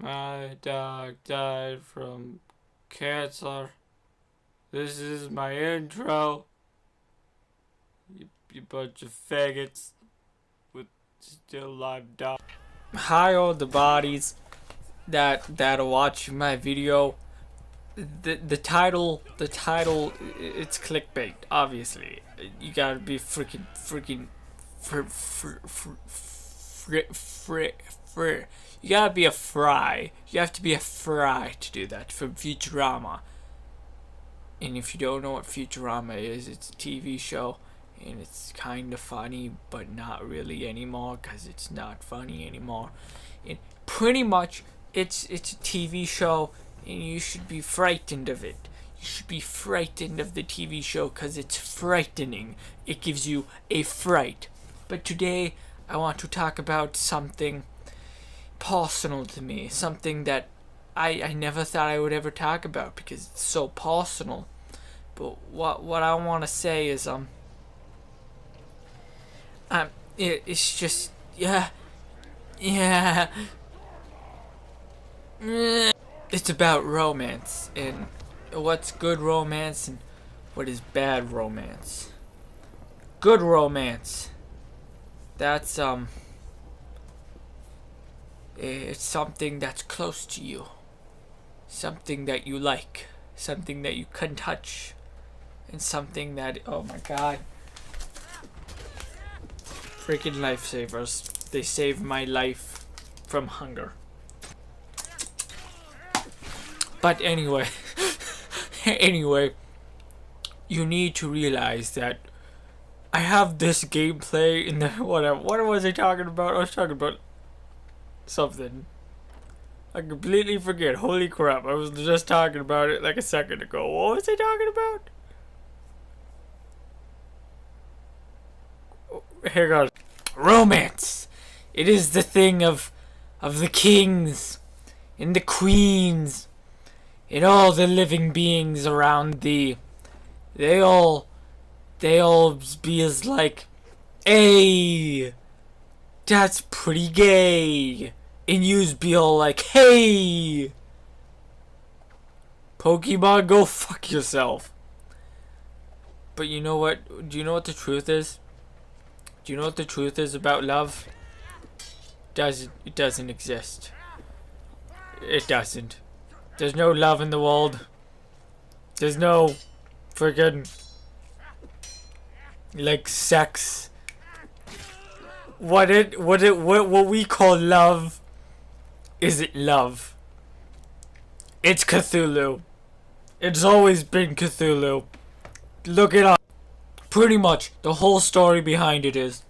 My dog died from cancer. This is my intro. You bunch of faggots with still live dog. Hi all the bodies that are watching my video. The title it's clickbait. Obviously, you gotta be freaking you gotta be a fry. You have to be a fry to do that from Futurama. And if you don't know what Futurama is, it's a TV show, and it's kind of funny, but not really anymore, because it's not funny anymore. And pretty much, it's a TV show, and you should be frightened of it. You should be frightened of the TV show, because it's frightening. It gives you a fright. But today, I want to talk about something personal to me, something that I never thought I would ever talk about because it's so personal. But what I want to say is it's just it's about romance and what's good romance and what is bad romance. Good romance, that's it's something that's close to you, something that you like, something that you can touch, and something that, oh my god, freaking lifesavers. They saved my life from hunger. But anyway, you need to realize that I have this gameplay in the whatever. What was I talking about? I was talking about something. I completely forget. Holy crap. I was just talking about it like a second ago. What was I talking about? Here goes. Romance. It is the thing of the kings and the queens and all the living beings around thee. They all be as like, hey, that's pretty gay. And you's be all like, hey, Pokemon, go fuck yourself. But you know what? Do you know what the truth is? Do you know what the truth is about love? It doesn't exist. It doesn't. There's no love in the world. There's no friggin' like sex. What we call love isn't love. It's Cthulhu. It's always been Cthulhu. Look it up. Pretty much the whole story behind it is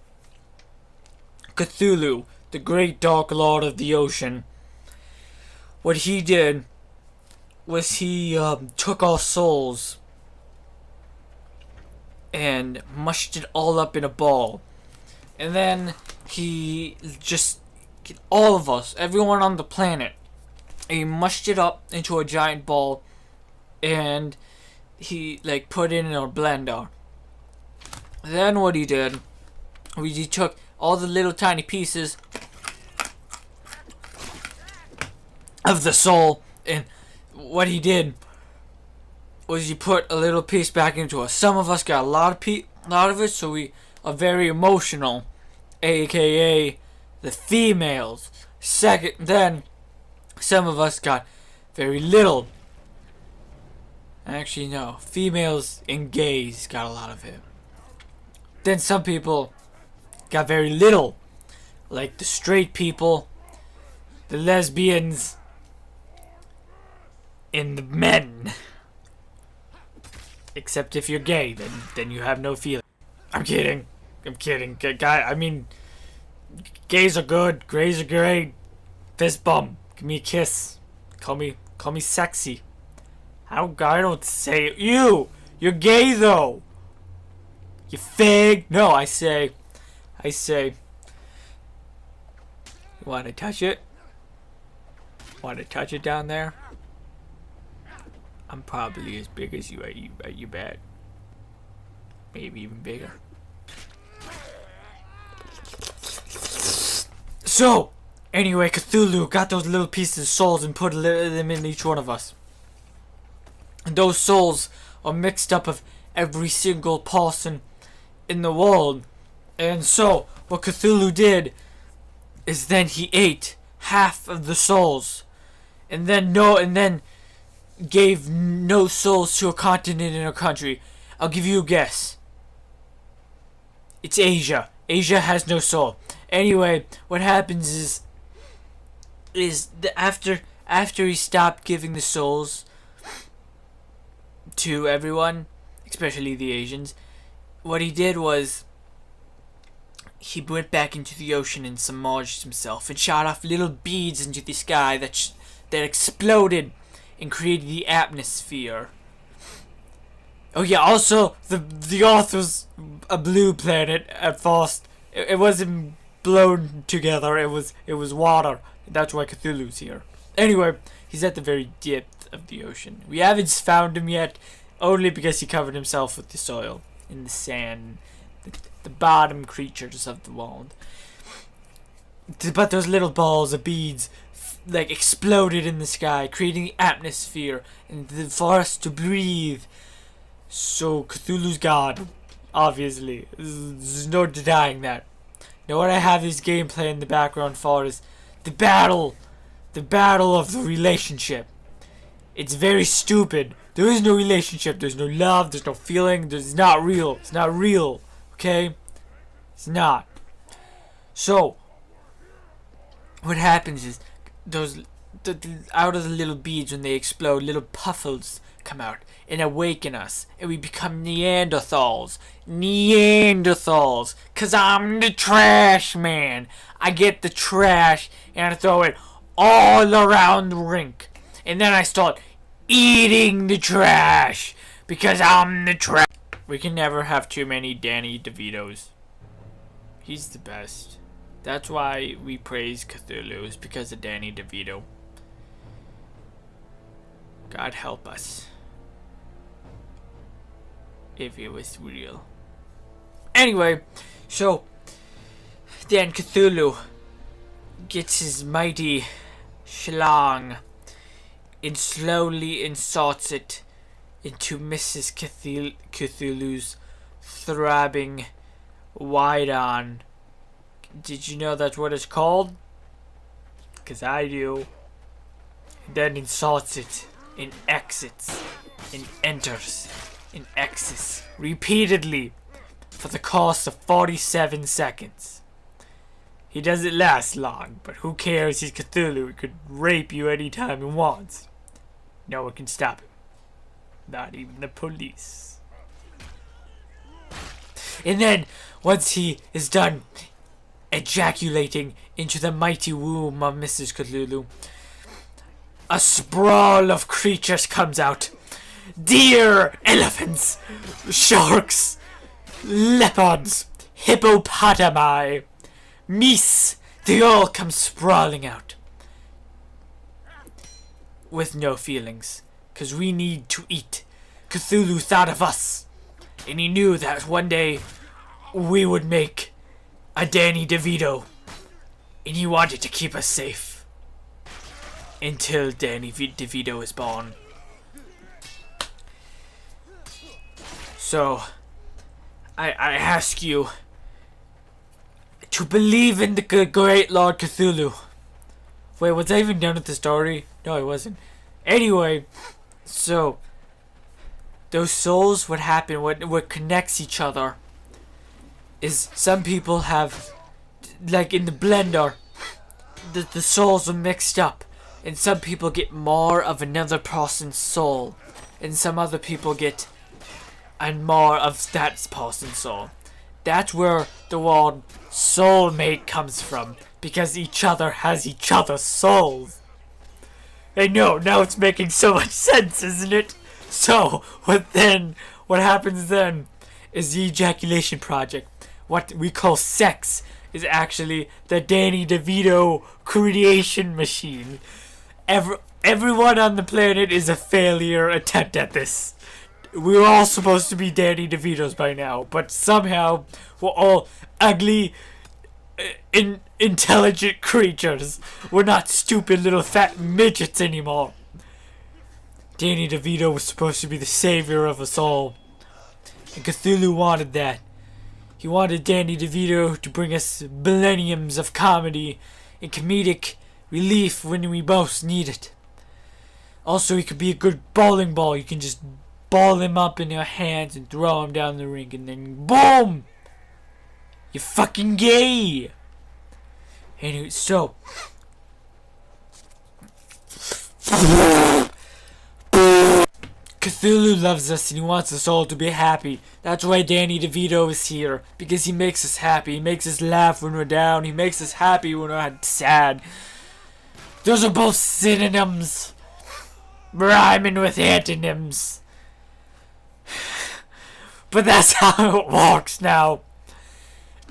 Cthulhu, the great dark lord of the ocean. What he did was he took our souls and mushed it all up in a ball. And then he just, all of us, everyone on the planet, he mushed it up into a giant ball and he like put it in a blender. Then what he did was he took all the little tiny pieces of the soul, and what he did was he put a little piece back into us. Some of us got a lot of it, so we are very emotional, aka the females. Then some of us got very little. Actually, no, females and gays got a lot of it. Then some people got very little, like the straight people, the lesbians, and the men. Except if you're gay, then you have no feeling. I'm kidding. Guy, I mean, gays are good, gays are great. Fist bump, give me a kiss. Call me sexy. I don't say it. You're gay though. You fag. No, I say, you want to touch it? Want to touch it down there? I'm probably as big as you. Are you bad? Maybe even bigger. So, Anyway, Cthulhu got those little pieces of souls and put them in each one of us. And those souls are mixed up of every single person in the world. And so, what Cthulhu did is then he ate half of the souls. And then gave no souls to a continent in a country. I'll give you a guess. It's Asia. Asia has no soul. Anyway, what happens is after he stopped giving the souls to everyone, especially the Asians, what he did was he went back into the ocean and submerged himself and shot off little beads into the sky that exploded and created the atmosphere. Oh yeah, also the Earth was a blue planet at first. It wasn't blown together. It was water. That's why Cthulhu's here. Anyway, he's at the very depth of the ocean. We haven't found him yet, only because he covered himself with the soil and the sand, the bottom creatures of the world. But those little balls of beads like exploded in the sky, creating the atmosphere and for us to breathe. So Cthulhu's God, obviously. There's no denying that. Now what I have this gameplay in the background for is the battle of the relationship. It's very stupid. There is no relationship, there's no love, there's no feeling, it's not real. It's not real, okay? It's not. So, what happens is, out of the little beads, when they explode, little puffles come out and awaken us, and we become Neanderthals. Cause I'm the trash man. I get the trash and I throw it all around the rink, and then I start eating the trash because I'm the trash. We can never have too many Danny DeVitos. He's the best. That's why we praise Cthulhu, is because of Danny DeVito. God help us if it was real. Anyway, so then Cthulhu gets his mighty schlong and slowly inserts it into Mrs. Cthulhu's throbbing wide-on. Did you know that's what it's called? Because I do. And then inserts it and exits and enters and exits repeatedly for the cost of 47 seconds. He doesn't last long, but who cares? He's Cthulhu. He could rape you anytime he wants. No one can stop him. Not even the police. And then, once he is done ejaculating into the mighty womb of Mrs. Cthulhu, a sprawl of creatures comes out. Deer, elephants, sharks, leopards, hippopotami, meese, they all come sprawling out. With no feelings, because we need to eat. Cthulhu thought of us, and he knew that one day we would make a Danny DeVito, and he wanted to keep us safe until Danny DeVito is born. So, I ask you to believe in the great Lord Cthulhu. Wait, was I even done with the story? No, I wasn't. Anyway, so those souls, what happen, what connects each other is some people have, like in the blender, the souls are mixed up, and some people get more of another person's soul, and some other people get and more of that person's soul. That's where the word soulmate comes from, because each other has each other's souls. I know, now it's making so much sense, isn't it? So, what happens then is the ejaculation project. What we call sex is actually the Danny DeVito creation machine. Everyone on the planet is a failure attempt at this. We're all supposed to be Danny DeVitos by now, but somehow we're all ugly, intelligent creatures. We're not stupid little fat midgets anymore. Danny DeVito was supposed to be the savior of us all. And Cthulhu wanted that. He wanted Danny DeVito to bring us millenniums of comedy and comedic relief when we most need it. Also, he could be a good bowling ball. You can just ball him up in your hands and throw him down the ring, and then BOOM! You're fucking gay! Anyway, so Cthulhu loves us and he wants us all to be happy. That's why Danny DeVito is here. Because he makes us happy. He makes us laugh when we're down. He makes us happy when we're sad. Those are both synonyms. Rhyming with antonyms. But that's how it works now.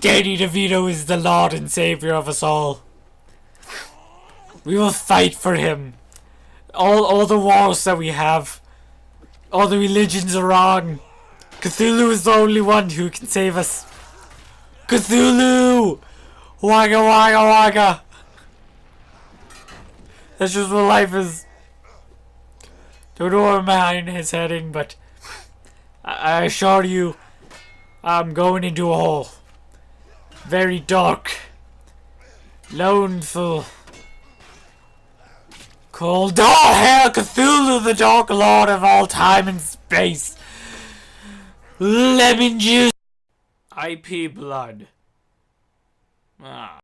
Danny DeVito is the Lord and Savior of us all. We will fight for him. All the wars that we have. All the religions are wrong. Cthulhu is the only one who can save us. Cthulhu! Wagga wagga wagga! That's just what life is. Don't know where my mind is heading, but I assure you, I'm going into a hole. Very dark. Loneful. Cold. Oh, hail Cthulhu, the Dark Lord of all time and space. Lemon juice. IP blood. Ah.